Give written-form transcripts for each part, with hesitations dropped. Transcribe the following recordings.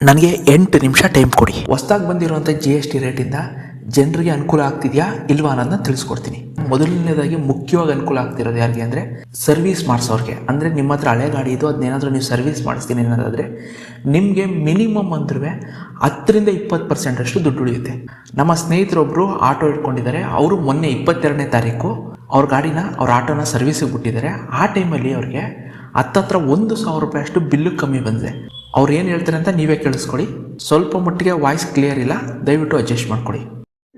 ನನಗೆ 8 ನಿಮಿಷ ಟೈಮ್ ಕೊಡಿ. ಹೊಸದಾಗಿ ಬಂದಿರುವಂಥ GST ರೇಟಿಂದ ಜನರಿಗೆ ಅನುಕೂಲ ಆಗ್ತಿದೆಯಾ ಇಲ್ವಾ ಅನ್ನೋದನ್ನ ತಿಳಿಸ್ಕೊಡ್ತೀನಿ. ಮೊದಲನೇದಾಗಿ ಮುಖ್ಯವಾಗಿ ಅನುಕೂಲ ಆಗ್ತಿರೋದು ಯಾರಿಗೆ ಅಂದರೆ ಸರ್ವಿಸ್ ಮಾಡಿಸೋರಿಗೆ. ಅಂದರೆ ನಿಮ್ಮ ಹತ್ರ ಹಳೆ ಗಾಡಿ ಇದು ಅದನ್ನೇನಾದರೂ ನೀವು ಸರ್ವಿಸ್ ಮಾಡಿಸ್ತೀನಿ ಅನ್ನೋದಾದರೆ ನಿಮಗೆ ಮಿನಿಮಮ್ ಅಂದ್ರೂ 10-20% ಅಷ್ಟು ದುಡ್ಡು ಉಳಿಯುತ್ತೆ. ನಮ್ಮ ಸ್ನೇಹಿತರೊಬ್ಬರು ಆಟೋ ಇಟ್ಕೊಂಡಿದ್ದಾರೆ. ಅವರು ಮೊನ್ನೆ 22ನೇ ತಾರೀಕು ಅವ್ರ ಆಟೋನ ಸರ್ವಿಸಿಗೆ ಬಿಟ್ಟಿದ್ದಾರೆ. ಆ ಟೈಮಲ್ಲಿ ಅವ್ರಿಗೆ ಹತ್ತತ್ರ 1,000 ರೂಪಾಯಿ ಅಷ್ಟು ಬಿಲ್ಲು ಕಮ್ಮಿ ಬಂದಿದೆ. ಅವ್ರು ಏನು ಹೇಳ್ತಾರೆ ಅಂತ ನೀವೇ ಕೇಳಿಸ್ಕೊಳ್ಳಿ. ಸ್ವಲ್ಪ ಮಟ್ಟಿಗೆ ವಾಯ್ಸ್ ಕ್ಲಿಯರ್ ಇಲ್ಲ, ದಯವಿಟ್ಟು ಅಡ್ಜಸ್ಟ್ ಮಾಡ್ಕೊಳ್ಳಿ.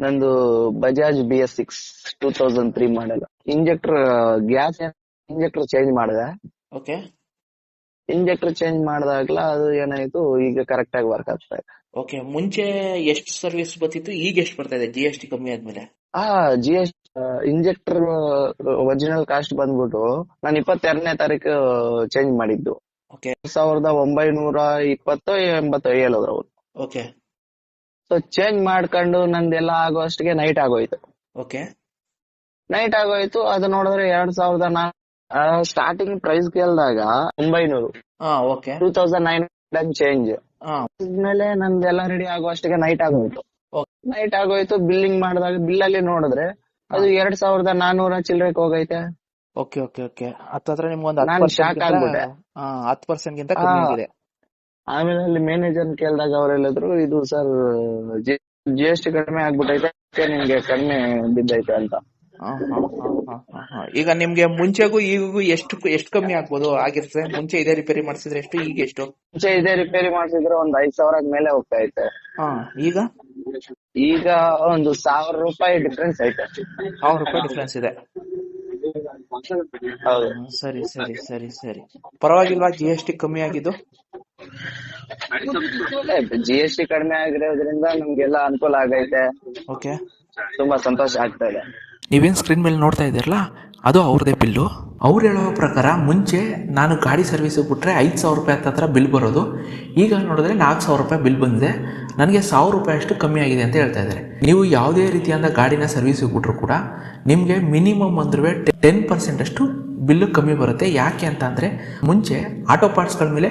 ನಂದು ಬಜಾಜ್ BS6 2003 ಮಾಡಲ್. ಗ್ಯಾಸ್ ಇಂಜೆಕ್ಟರ್ ಚೇಂಜ್ ಮಾಡಿದೆ. ಓಕೆ, ಇಂಜೆಕ್ಟರ್ ಚೇಂಜ್ ಮಾಡಿದಾಗ್ಲ ಅದು ಏನಾಯ್ತು, ಈಗ ಕರೆಕ್ಟ್ ಆಗಿ ವರ್ಕ್ ಆಗ್ತಾ ಇದೆ. ಓಕೆ, ಮುಂಚೆ ಎಷ್ಟು ಸರ್ವಿಸ್ ಬರ್ತಿತ್ತು, ಈಗ ಎಷ್ಟು ಬರ್ತಾ ಇದೆ GST ಕಮ್ಮಿ ಆದ್ಮೇಲೆ? GST ಇಂಜೆಕ್ಟರ್ ಒರಿಜಿನಲ್ ಕಾಸ್ಟ್ ಬಂದ್ಬಿಟ್ಟು ನಾನು 22ನೇ ತಾರೀಕು ಚೇಂಜ್ ಮಾಡಿದ್ದು. ಓಕೆ, 1920 80 ಹೇಳಿದ್ರು ಅವ್ರು. ಓಕೆ, ಸೊ ಚೇಂಜ್ ಮಾಡ್ಕೊಂಡು ನಂದೆಲ್ಲ ಆಗೋ ಅಷ್ಟಿಗೆ ನೈಟ್ ಆಗೋಯ್ತು. ಓಕೆ, ನೈಟ್ ಆಗೋಯ್ತು. ಅದು ನೋಡಿದ್ರೆ 2004 ಸ್ಟಾರ್ಟಿಂಗ್ ಪ್ರೈಸ್ ಕೇಳಿದಾಗ 900, ಓಕೆ, 2009 ಚೇಂಜ್ ಆದ್ಮೇಲೆ ನಂದೆಲ್ಲ ರೆಡಿ ಆಗೋ ಅಷ್ಟಿಗೆ ನೈಟ್ ಆಗೋಯ್ತು. ನೈಟ್ ಆಗೋಯ್ತು. ಬಿಲ್ಲಿಂಗ್ ಮಾಡಿದಾಗ ಬಿಲ್ಲಲ್ಲಿ ನೋಡಿದ್ರೆ ಅದು 2400 ಚಿಲ್ಲರೆಗೆ ಹೋಗೈತೆ. Okay, okay, okay. ಹತ್ತತ್ರ ನಿಮ್ಗೊಂದು ನಾನು ಶಾಕ್ ಆಗ್ಬಿಟ್ಟೆ. 10% ಗಿಂತ ಕಮ್ಮಿ ಆಗಿದೆ. ಆಮೇಲೆ ಅಲ್ಲಿ ಮ್ಯಾನೇಜರ್ ಕೇಳಿದಾಗ ಅವ್ರು ಹೇಳಿದ್ರು, ಇದು ಸರ್ GST ಕಡಿಮೆ ಆಗ್ಬಿಟ್ಟೈತೆ, ನಿಮ್ಗೆ ಕಡಿಮೆ ಬಿದ್ದೈತೆ ಅಂತ. ಈಗ ನಿಮ್ಗೆ ಮುಂಚೆಗೂ ಈಗೂ ಎಷ್ಟು ಕಮ್ಮಿ ಆಗ್ಬೋದು ಆಗಿರ್ತದೆ? ಮುಂಚೆ ಇದೇ ರಿಪೇರಿ ಮಾಡಿಸಿದ್ರೆ ಎಷ್ಟು, ಈಗ ಎಷ್ಟು? ಮುಂಚೆ ಇದೇ ರಿಪೇರಿ ಮಾಡಿಸಿದ್ರೆ ಒಂದ್ 5,000 ಮೇಲೆ ಹೋಗ್ತಾ ಐತೆ. ಈಗ ಒಂದು 1,000 ರೂಪಾಯಿ ಡಿಫ್ರೆನ್ಸ್ ಐತೆ. 1,000 ರೂಪಾಯಿ ಡಿಫ್ರೆನ್ಸ್ ಇದೆ. ಹೌದು. ಸರಿ ಸರಿ ಸರಿ ಸರಿ, ಪರವಾಗಿಲ್ವಾ GST ಕಮ್ಮಿ ಆಗಿದ್ದು? GST ಕಡಿಮೆ ಆಗಿರೋದ್ರಿಂದ ನಮ್ಗೆಲ್ಲ ಅನುಕೂಲ ಆಗೈತೆ. ಓಕೆ, ತುಂಬಾ ಸಂತೋಷ ಆಗ್ತಾ ಇದೆ. ನೀವೇನು ಸ್ಕ್ರೀನ್ ಮೇಲೆ ನೋಡ್ತಾ ಇದ್ದೀರಲ್ಲ, ಅದು ಅವ್ರದೇ ಬಿಲ್ಲು. ಅವ್ರು ಹೇಳೋ ಪ್ರಕಾರ ಮುಂಚೆ ನಾನು ಗಾಡಿ ಸರ್ವಿಸಿಗೆ ಬಿಟ್ಟರೆ 5,000 ರೂಪಾಯಿ ಹತ್ರ ಬಿಲ್ ಬರೋದು. ಈಗ ನೋಡಿದ್ರೆ 4,000 ರೂಪಾಯಿ ಬಿಲ್ ಬಂದಿದೆ. ನನಗೆ 1,000 ರೂಪಾಯಿ ಅಷ್ಟು ಕಮ್ಮಿ ಆಗಿದೆ ಅಂತ ಹೇಳ್ತಾ ಇದ್ದಾರೆ. ನೀವು ಯಾವುದೇ ರೀತಿಯಾದ ಗಾಡಿನ ಸರ್ವಿಸಿಗೆ ಬಿಟ್ಟರು ಕೂಡ ನಿಮಗೆ ಮಿನಿಮಮ್ ಅಂದ್ರೂ 10% ಅಷ್ಟು ಬಿಲ್ಲು ಕಮ್ಮಿ ಬರುತ್ತೆ. ಯಾಕೆ ಅಂತ ಅಂದರೆ ಮುಂಚೆ ಆಟೋ ಪಾರ್ಟ್ಸ್ಗಳ ಮೇಲೆ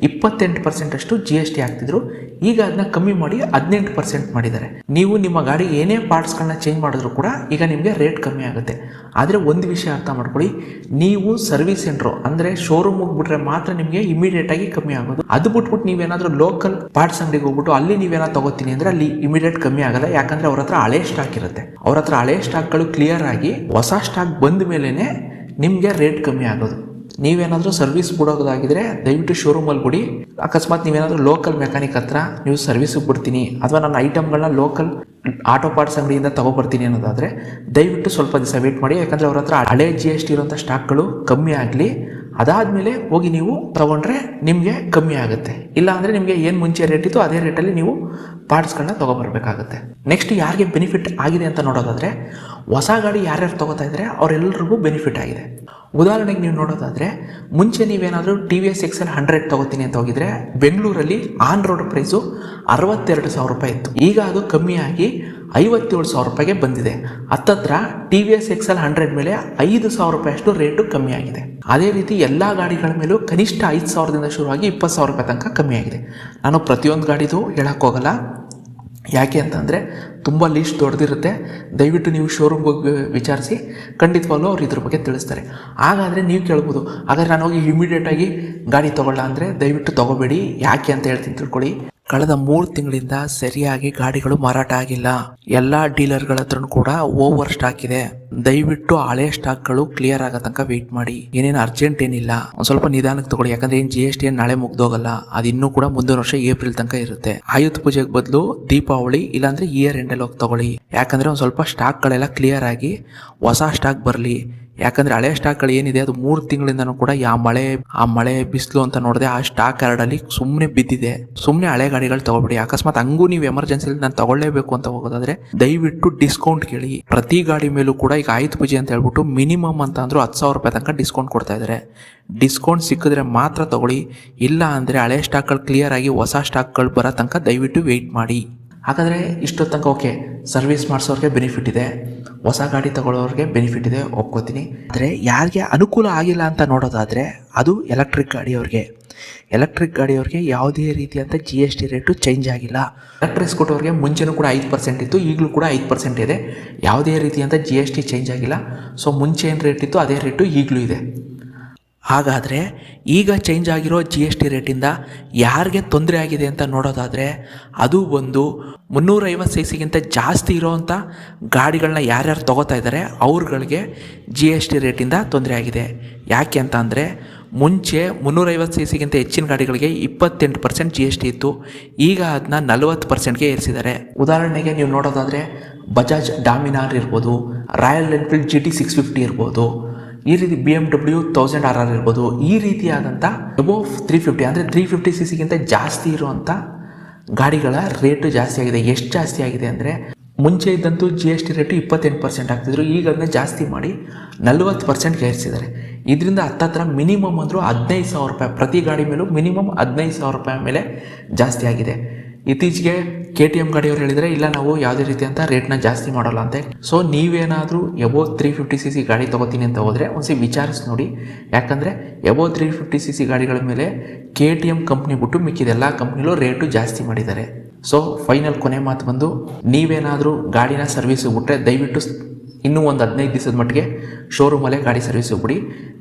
28% ಅಷ್ಟು GST ಆಗ್ತಿದ್ರು. ಈಗ ಅದನ್ನ ಕಮ್ಮಿ ಮಾಡಿ 18% ಮಾಡಿದ್ದಾರೆ. ನೀವು ನಿಮ್ಮ ಗಾಡಿ ಏನೇ ಪಾರ್ಟ್ಸ್ಗಳನ್ನ ಚೇಂಜ್ ಮಾಡಿದ್ರು ಕೂಡ ಈಗ ನಿಮಗೆ ರೇಟ್ ಕಮ್ಮಿ ಆಗುತ್ತೆ. ಆದರೆ ಒಂದು ವಿಷಯ ಅರ್ಥ ಮಾಡ್ಕೊಳ್ಳಿ, ನೀವು ಸರ್ವಿಸ್ ಸೆಂಟ್ರು ಅಂದರೆ ಶೋರೂಮ್ ಹೋಗ್ಬಿಟ್ರೆ ಮಾತ್ರ ನಿಮಗೆ ಇಮಿಡಿಯೇಟ್ ಆಗಿ ಕಮ್ಮಿ ಆಗೋದು. ಅದು ಬಿಟ್ಬಿಟ್ಟು ನೀವೇನಾದ್ರೂ ಲೋಕಲ್ ಪಾರ್ಟ್ಸ್ ಅಂಗಡಿಗೆ ಹೋಗ್ಬಿಟ್ಟು ಅಲ್ಲಿ ನೀವೇನಾದ್ರು ತಗೋತೀನಿ ಅಂದರೆ ಅಲ್ಲಿ ಇಮಿಡಿಯೇಟ್ ಕಮ್ಮಿ ಆಗಲ್ಲ. ಯಾಕಂದರೆ ಅವ್ರ ಹತ್ರ ಹಳೆ ಸ್ಟಾಕ್ ಇರುತ್ತೆ. ಅವ್ರ ಹತ್ರ ಹಳೆ ಸ್ಟಾಕ್ಗಳು ಕ್ಲಿಯರ್ ಆಗಿ ಹೊಸ ಸ್ಟಾಕ್ ಬಂದ ಮೇಲೇ ನಿಮಗೆ ರೇಟ್ ಕಮ್ಮಿ ಆಗೋದು. ನೀವೇನಾದರೂ ಸರ್ವಿಸ್ ಬಿಡೋದಾಗಿದ್ರೆ ದಯವಿಟ್ಟು ಶೋರೂಮಲ್ಲಿ ಬಿಡಿ. ಅಕಸ್ಮಾತ್ ನೀವೇನಾದರೂ ಲೋಕಲ್ ಮೆಕ್ಯಾನಿಕ್ ಹತ್ರ ನೀವು ಸರ್ವಿಸಿಗೆ ಬಿಡ್ತೀನಿ ಅಥವಾ ನನ್ನ ಐಟಮ್ಗಳನ್ನ ಲೋಕಲ್ ಆಟೋ ಪಾರ್ಟ್ಸ್ ಅಂಗಡಿಯಿಂದ ತಗೊಬರ್ತೀನಿ ಅನ್ನೋದಾದರೆ ದಯವಿಟ್ಟು ಸ್ವಲ್ಪ ದಿವಸ ವೇಟ್ ಮಾಡಿ. ಯಾಕಂದರೆ ಅವ್ರ ಹತ್ರ ಹಳೆ GST ಇರೋಂಥ ಸ್ಟಾಕ್ಗಳು ಕಮ್ಮಿ ಆಗಲಿ, ಅದಾದಮೇಲೆ ಹೋಗಿ ನೀವು ತಗೊಂಡ್ರೆ ನಿಮಗೆ ಕಮ್ಮಿ ಆಗುತ್ತೆ. ಇಲ್ಲ ಅಂದರೆ ನಿಮಗೆ ಏನು ಮುಂಚೆ ರೇಟ್ ಇತ್ತು ಅದೇ ರೇಟಲ್ಲಿ ನೀವು ಪಾರ್ಟ್ಸ್ಗಳನ್ನ ತೊಗೊಬರ್ಬೇಕಾಗುತ್ತೆ. ನೆಕ್ಸ್ಟ್ ಯಾರಿಗೆ ಬೆನಿಫಿಟ್ ಆಗಿದೆ ಅಂತ ನೋಡೋದಾದರೆ, ಹೊಸ ಗಾಡಿ ಯಾರ್ಯಾರು ತೊಗೋತಾ ಇದ್ದಾರೆ ಅವರೆಲ್ಲರಿಗೂ ಬೆನಿಫಿಟ್ ಆಗಿದೆ. ಉದಾಹರಣೆಗೆ ನೀವು ನೋಡೋದಾದರೆ, ಮುಂಚೆ ನೀವೇನಾದರೂ TVS XL 100 ತೊಗೋತೀನಿ ಅಂತ ಹೋಗಿದ್ರೆ ಬೆಂಗಳೂರಲ್ಲಿ ಆನ್ ರೋಡ್ ಪ್ರೈಸು 62,000 ರೂಪಾಯಿ ಇತ್ತು. ಈಗ ಅದು ಕಮ್ಮಿಯಾಗಿ 57,000 ರೂಪಾಯಿಗೆ ಬಂದಿದೆ. ಹತ್ತತ್ರ TVS XL 100 ಮೇಲೆ 5,000 ರೂಪಾಯಿ ಅಷ್ಟು ರೇಟು ಕಮ್ಮಿ ಆಗಿದೆ. ಅದೇ ರೀತಿ ಎಲ್ಲ ಗಾಡಿಗಳ ಮೇಲೂ ಕನಿಷ್ಠ 5,000ದಿಂದ ಶುರುವಾಗಿ 20,000 ರೂಪಾಯಿ ತನಕ ಕಮ್ಮಿ ಆಗಿದೆ. ನಾನು ಪ್ರತಿಯೊಂದು ಗಾಡಿದು ಹೇಳೋಕ್ಕೋಗಲ್ಲ, ಯಾಕೆ ಅಂತಂದರೆ ತುಂಬ ಲೀಸ್ಟ್ ದೊಡ್ಡದಿರುತ್ತೆ. ದಯವಿಟ್ಟು ನೀವು ಶೋರೂಮ್ಗೆ ಹೋಗಿ ವಿಚಾರಿಸಿ, ಖಂಡಿತವಾಗ್ಲೂ ಅವ್ರು ಇದ್ರ ಬಗ್ಗೆ ತಿಳಿಸ್ತಾರೆ. ಹಾಗಾದರೆ ನೀವು ಕೇಳ್ಬೋದು, ಹಾಗಾದ್ರೆ ನಾನು ಹೋಗಿ ಇಮಿಡಿಯೇಟಾಗಿ ಗಾಡಿ ತೊಗೊಳ್ಳ ಅಂದರೆ ದಯವಿಟ್ಟು ತೊಗೋಬೇಡಿ. ಯಾಕೆ ಅಂತ ಹೇಳ್ತೀನಿ ತಿಳ್ಕೊಳ್ಳಿ. ಕಳೆದ 3 ತಿಂಗಳಿಂದ ಸರಿಯಾಗಿ ಗಾಡಿಗಳು ಮಾರಾಟ ಆಗಿಲ್ಲ. ಎಲ್ಲ ಡೀಲರ್ಗಳ ಹತ್ರನೂ ಕೂಡ ಓವರ್ ಸ್ಟಾಕ್ ಇದೆ. ದಯವಿಟ್ಟು ಹಳೆ ಸ್ಟಾಕ್ಗಳು ಕ್ಲಿಯರ್ ಆಗೋ ತನಕ ವೆಯ್ಟ್ ಮಾಡಿ. ಏನೇನು ಅರ್ಜೆಂಟ್ ಏನಿಲ್ಲ, ಒಂದು ಸ್ವಲ್ಪ ನಿಧಾನಕ್ಕೆ ತಗೊಳ್ಳಿ. ಯಾಕಂದ್ರೆ ಏನು GST ಏನು ನಾಳೆ ಮುಗ್ದೋಗಲ್ಲ, ಅದು ಇನ್ನೂ ಕೂಡ ಮುಂದಿನ ವರ್ಷ ಏಪ್ರಿಲ್ ತನಕ ಇರುತ್ತೆ. ಆಯುಧ ಪೂಜೆಗೆ ಬದಲು ದೀಪಾವಳಿ ಇಲ್ಲಾಂದ್ರೆ ಇಯರ್ ಎಂಡಲ್ಲಿ ಹೋಗಿ ತಗೊಳ್ಳಿ. ಯಾಕಂದ್ರೆ ಒಂದು ಸ್ವಲ್ಪ ಸ್ಟಾಕ್ಗಳೆಲ್ಲ ಕ್ಲಿಯರ್ ಆಗಿ ಹೊಸ ಸ್ಟಾಕ್ ಬರಲಿ. ಯಾಕಂದ್ರೆ ಹಳೆ ಸ್ಟಾಕ್ಗಳು ಏನಿದೆ ಅದು 3 ತಿಂಗಳಿಂದನೂ ಕೂಡ ಆ ಮಳೆ ಬಿಸಿಲು ಅಂತ ನೋಡಿದೆ ಆ ಸ್ಟಾಕ್ ಯಾರ್ಡಲ್ಲಿ ಸುಮ್ಮನೆ ಬಿದ್ದಿದೆ. ಸುಮ್ಮನೆ ಹಳೆ ಗಾಡಿಗಳು ತಗೋಬೇಡಿ. ಅಕಸ್ಮಾತ್ ಹಂಗೂ ನೀವು ಎಮರ್ಜೆನ್ಸಿಲಿ ನಾನು ತಗೊಳ್ಳೇಬೇಕು ಅಂತ ಹೋಗೋದಾದ್ರೆ ದಯವಿಟ್ಟು ಡಿಸ್ಕೌಂಟ್ ಕೇಳಿ. ಪ್ರತಿ ಗಾಡಿ ಮೇಲೂ ಕೂಡ ಈಗ ಆಯುಧ ಪೂಜೆ ಅಂತ ಹೇಳ್ಬಿಟ್ಟು ಮಿನಿಮಮ್ ಅಂತ ಅಂದ್ರೂ 10,000 ರೂಪಾಯಿ ತನಕ ಡಿಸ್ಕೌಂಟ್ ಕೊಡ್ತಾ ಇದ್ದಾರೆ. ಡಿಸ್ಕೌಂಟ್ ಸಿಕ್ಕಿದ್ರೆ ಮಾತ್ರ ತಗೊಳ್ಳಿ. ಇಲ್ಲ ಅಂದರೆ ಹಳೆ ಸ್ಟಾಕ್ಗಳು ಕ್ಲಿಯರ್ ಆಗಿ ಹೊಸ ಸ್ಟಾಕ್ಗಳು ಬರೋ ತನಕ ದಯವಿಟ್ಟು ವೆಯ್ಟ್ ಮಾಡಿ. ಹಾಗಾದರೆ ಇಷ್ಟೊತ್ತು ತನಕ ಓಕೆ, ಸರ್ವಿಸ್ ಮಾಡಿಸೋರಿಗೆ ಬೆನಿಫಿಟ್ ಇದೆ, ಹೊಸ ಗಾಡಿ ತಗೊಳ್ಳೋರಿಗೆ ಬೆನಿಫಿಟ್ ಇದೆ, ಒಪ್ಕೋತೀನಿ. ಆದರೆ ಯಾರಿಗೆ ಅನುಕೂಲ ಆಗಿಲ್ಲ ಅಂತ ನೋಡೋದಾದರೆ ಅದು ಎಲೆಕ್ಟ್ರಿಕ್ ಗಾಡಿಯವ್ರಿಗೆ ಯಾವುದೇ ರೀತಿಯಂಥ GST ರೇಟು ಚೇಂಜ್ ಆಗಿಲ್ಲ. ಎಲೆಕ್ಟ್ರಿಕ್ ಸ್ಕೂಟರ್ಗೆ ಮುಂಚೆನೂ ಕೂಡ 5% ಇತ್ತು, ಈಗಲೂ ಕೂಡ 5% ಇದೆ. ಯಾವುದೇ ರೀತಿಯಂಥ GST ಚೇಂಜ್ ಆಗಿಲ್ಲ. ಸೊ ಮುಂಚೆ ಏನು ರೇಟ್ ಇತ್ತು ಅದೇ ರೇಟು ಈಗಲೂ ಇದೆ. ಹಾಗಾದರೆ ಈಗ ಚೇಂಜ್ ಆಗಿರೋ GST ರೇಟಿಂದ ಯಾರಿಗೆ ತೊಂದರೆ ಆಗಿದೆ ಅಂತ ನೋಡೋದಾದರೆ ಅದು ಒಂದು 350cc ಜಾಸ್ತಿ ಇರೋವಂಥ ಗಾಡಿಗಳನ್ನ ಯಾರ್ಯಾರು ತೊಗೋತಾ ಇದ್ದಾರೆ ಅವ್ರುಗಳಿಗೆ GST ರೇಟಿಂದ ತೊಂದರೆ ಆಗಿದೆ. ಯಾಕೆ ಅಂತ ಅಂದರೆ ಮುಂಚೆ 350cc ಹೆಚ್ಚಿನ ಗಾಡಿಗಳಿಗೆ 28% GST ಇತ್ತು, ಈಗ ಅದನ್ನ 40%ಗೆ ಏರಿಸಿದ್ದಾರೆ. ಉದಾಹರಣೆಗೆ ನೀವು ನೋಡೋದಾದರೆ ಬಜಾಜ್ ಡಾಮಿನಾರ್ ಇರ್ಬೋದು, ರಾಯಲ್ ಎನ್ಫೀಲ್ಡ್ GT 650 ಇರ್ಬೋದು, ಈ ರೀತಿ BMW 1000RR ಇರ್ಬೋದು. ಈ ರೀತಿಯಾದಂಥ ಅಬೋವ್ 350 ಅಂದರೆ 350cc ಜಾಸ್ತಿ ಇರುವಂಥ ಗಾಡಿಗಳ ರೇಟು ಜಾಸ್ತಿ ಆಗಿದೆ. ಎಷ್ಟು ಜಾಸ್ತಿ ಆಗಿದೆ ಅಂದರೆ ಮುಂಚೆ ಇದ್ದಂತೂ GST ರೇಟು 28% ಆಗ್ತಿದ್ರು, ಈಗ ಅದನ್ನ ಜಾಸ್ತಿ ಮಾಡಿ 40%ಗೆ ಏರಿಸಿದ್ದಾರೆ. ಇದರಿಂದ ಹತ್ತತ್ರ ಮಿನಿಮಮ್ ಅಂದರೂ 15,000 ರೂಪಾಯಿ ಪ್ರತಿ ಗಾಡಿ ಮೇಲೂ ಮಿನಿಮಮ್ 15,000 ರೂಪಾಯಿ ಮೇಲೆ ಜಾಸ್ತಿ ಆಗಿದೆ. ಇತ್ತೀಚೆಗೆ KTM ಗಾಡಿಯವ್ರು ಹೇಳಿದರೆ ಇಲ್ಲ ನಾವು ಯಾವುದೇ ರೀತಿಯಂಥ ರೇಟ್ನ ಜಾಸ್ತಿ ಮಾಡೋಲ್ಲ ಅಂತೆ. ಸೊ ನೀವೇನಾದರೂ ಎಬೋವ್ 350cc ಗಾಡಿ ತೊಗೋತೀನಿ ಅಂತ ಹೋದರೆ ಒಂದ್ಸರಿ ವಿಚಾರಿಸಿ ನೋಡಿ. ಯಾಕಂದರೆ ಎಬೋವ್ 350cc ಗಾಡಿಗಳ ಮೇಲೆ KTM ಕಂಪ್ನಿ ಬಿಟ್ಟು ಮಿಕ್ಕಿದೆಲ್ಲ ಕಂಪ್ನಿಲೂ ರೇಟು ಜಾಸ್ತಿ ಮಾಡಿದ್ದಾರೆ. ಸೊ ಫೈನಲ್ ಕೊನೆ ಮಾತು ಬಂದು, ನೀವೇನಾದರೂ ಗಾಡಿನ ಸರ್ವಿಸಿಗೆ ಬಿಟ್ಟರೆ ದಯವಿಟ್ಟು ಇನ್ನೂ ಒಂದು 15 ದಿವಸದ ಮಟ್ಟಿಗೆ ಶೋರೂಮಲ್ಲೇ ಗಾಡಿ ಸರ್ವಿಸಿಗೆ ಬಿಡಿ.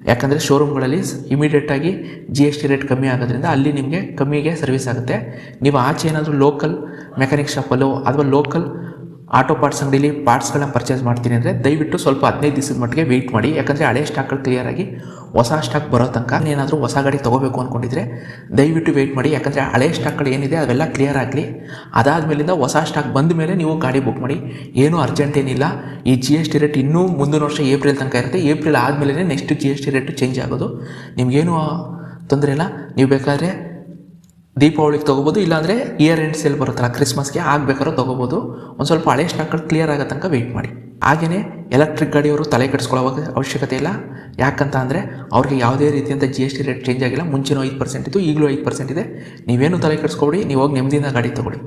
ಯಾಕಂದರೆ ಶೋರೂಮ್ಗಳಲ್ಲಿ ಇಮಿಡಿಯೇಟಾಗಿ GST ರೇಟ್ ಕಮ್ಮಿ ಆಗೋದ್ರಿಂದ ಅಲ್ಲಿ ನಿಮಗೆ ಕಮ್ಮಿಗೆ ಸರ್ವಿಸ್ ಆಗುತ್ತೆ. ನೀವು ಆಚೆ ಏನಾದರೂ ಲೋಕಲ್ ಮೆಕ್ಯಾನಿಕ್ ಶಾಪಲ್ಲೋ ಅಥವಾ ಲೋಕಲ್ ಆಟೋ ಪಾರ್ಟ್ಸ್ ಅಂಗಡಿಲಿ ಪಾರ್ಟ್ಸ್ಗಳನ್ನ ಪರ್ಚೇಸ್ ಮಾಡ್ತೀನಿ ಅಂದರೆ ದಯವಿಟ್ಟು ಸ್ವಲ್ಪ 15 ದಿವಸದ ಮಟ್ಟಿಗೆ ವೆಯ್ಟ್ ಮಾಡಿ. ಯಾಕಂದರೆ ಹಳೆ ಸ್ಟಾಕ್ಗಳು ಕ್ಲಿಯರಾಗಿ ಹೊಸ ಸ್ಟಾಕ್ ಬರೋ ತನಕ ಏನಾದರೂ ಹೊಸ ಗಾಡಿ ತೊಗೋಬೇಕು ಅಂದ್ಕೊಂಡಿದ್ರೆ ದಯವಿಟ್ಟು ವೆಯ್ಟ್ ಮಾಡಿ. ಯಾಕಂದರೆ ಹಳೆ ಸ್ಟಾಕ್ಗಳು ಏನಿದೆ ಅವೆಲ್ಲ ಕ್ಲಿಯರ್ ಆಗಲಿ, ಅದಾದಮೇಲಿಂದ ಹೊಸ ಸ್ಟಾಕ್ ಬಂದ ಮೇಲೆ ನೀವು ಗಾಡಿ ಬುಕ್ ಮಾಡಿ. ಏನೂ ಅರ್ಜೆಂಟ್ ಏನಿಲ್ಲ. ಈ GST ರೇಟ್ ಇನ್ನೂ ಮುಂದಿನ ವರ್ಷ ಏಪ್ರಿಲ್ ತನಕ ಇರುತ್ತೆ. ಏಪ್ರಿಲ್ ಆದಮೇಲೆ ನೆಕ್ಸ್ಟ್ GST ರೇಟು ಚೇಂಜ್ ಆಗೋದು. ನಿಮಗೇನು ತೊಂದರೆ ಇಲ್ಲ. ನೀವು ಬೇಕಾದರೆ ದೀಪಾವಳಿಗೆ ತೊಗೋಬೋದು, ಇಲ್ಲಾಂದರೆ ಇಯರ್ ಎಂಡ್ ಸೇಲ್ ಬರುತ್ತಲ್ಲ ಕ್ರಿಸ್ಮಸ್ಗೆ ಆಗಬೇಕಾದ್ರೂ ತೊಗೋಬೋದು. ಒಂದು ಸ್ವಲ್ಪ ಹಳೆ ಸ್ಟಾಕ್ಗಳು ಕ್ಲಿಯರ್ ಆಗೋ ತನಕ ವೆಯ್ಟ್ ಮಾಡಿ. ಹಾಗೆಯೇ ಎಲೆಕ್ಟ್ರಿಕ್ ಗಾಡಿಯವರು ತಲೆ ಕೆಡಿಸ್ಕೊಳ್ಳೋ ಅವಶ್ಯಕತೆ ಇಲ್ಲ. ಯಾಕಂತ ಅಂದರೆ ಅವ್ರಿಗೆ ಯಾವುದೇ ರೀತಿಯಂಥ GST ರೇಟ್ ಚೇಂಜ್ ಆಗಿಲ್ಲ. ಮುಂಚೆನೂ 5% ಇತ್ತು, ಈಗಲೂ 5% ಇದೆ. ನೀವೇನು ತಲೆ ಕೆಡಿಸ್ಕೊಬೇಡಿ, ನೀವು ಹೋಗಿ ನೆಮ್ಮದಿಯಿಂದ ಗಾಡಿ ತೊಗೊಳ್ಳಿ.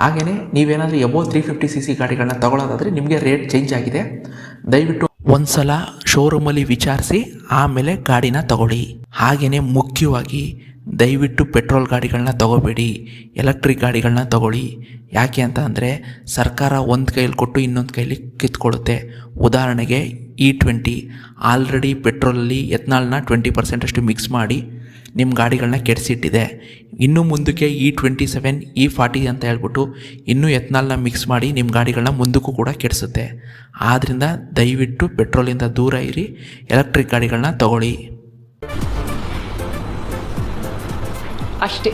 ಹಾಗೆಯೇ ನೀವೇನಾದರೂ ಎಬೋವ್ 350cc ಗಾಡಿಗಳನ್ನ ತೊಗೊಳ್ಳೋದಾದರೆ ನಿಮಗೆ ರೇಟ್ ಚೇಂಜ್ ಆಗಿದೆ, ದಯವಿಟ್ಟು ಒಂದು ಸಲ ಶೋರೂಮಲ್ಲಿ ವಿಚಾರಿಸಿ ಆಮೇಲೆ ಗಾಡಿನ ತೊಗೊಳ್ಳಿ. ಹಾಗೆಯೇ ಮುಖ್ಯವಾಗಿ ದಯವಿಟ್ಟು ಪೆಟ್ರೋಲ್ ಗಾಡಿಗಳನ್ನ ತೊಗೋಬೇಡಿ, ಎಲೆಕ್ಟ್ರಿಕ್ ಗಾಡಿಗಳನ್ನ ತೊಗೊಳ್ಳಿ. ಯಾಕೆ ಅಂತ ಅಂದರೆ ಸರ್ಕಾರ ಒಂದು ಕೈಯಲ್ಲಿ ಕೊಟ್ಟು ಇನ್ನೊಂದು ಕೈಯಲ್ಲಿ ಕಿತ್ಕೊಳ್ಳುತ್ತೆ. ಉದಾಹರಣೆಗೆ E20 ಆಲ್ರೆಡಿ ಪೆಟ್ರೋಲಲ್ಲಿ ಎಥನಾಲ್ನ 20% ಅಷ್ಟು ಮಿಕ್ಸ್ ಮಾಡಿ ನಿಮ್ಮ ಗಾಡಿಗಳನ್ನ ಕೆಡಿಸಿಟ್ಟಿದೆ. ಇನ್ನು ಮುಂದಕ್ಕೆ E27 E40 ಅಂತ ಹೇಳ್ಬಿಟ್ಟು ಇನ್ನೂ ಎಥನಾಲ್ನ ಮಿಕ್ಸ್ ಮಾಡಿ ನಿಮ್ಮ ಗಾಡಿಗಳನ್ನ ಮುಂದಕ್ಕೂ ಕೂಡ ಕೆಡಿಸುತ್ತೆ. ಆದ್ದರಿಂದ ದಯವಿಟ್ಟು ಪೆಟ್ರೋಲಿಂದ ದೂರ ಇರಿ, ಎಲೆಕ್ಟ್ರಿಕ್ ಗಾಡಿಗಳನ್ನ ತೊಗೊಳ್ಳಿ ಅಷ್ಟೇ.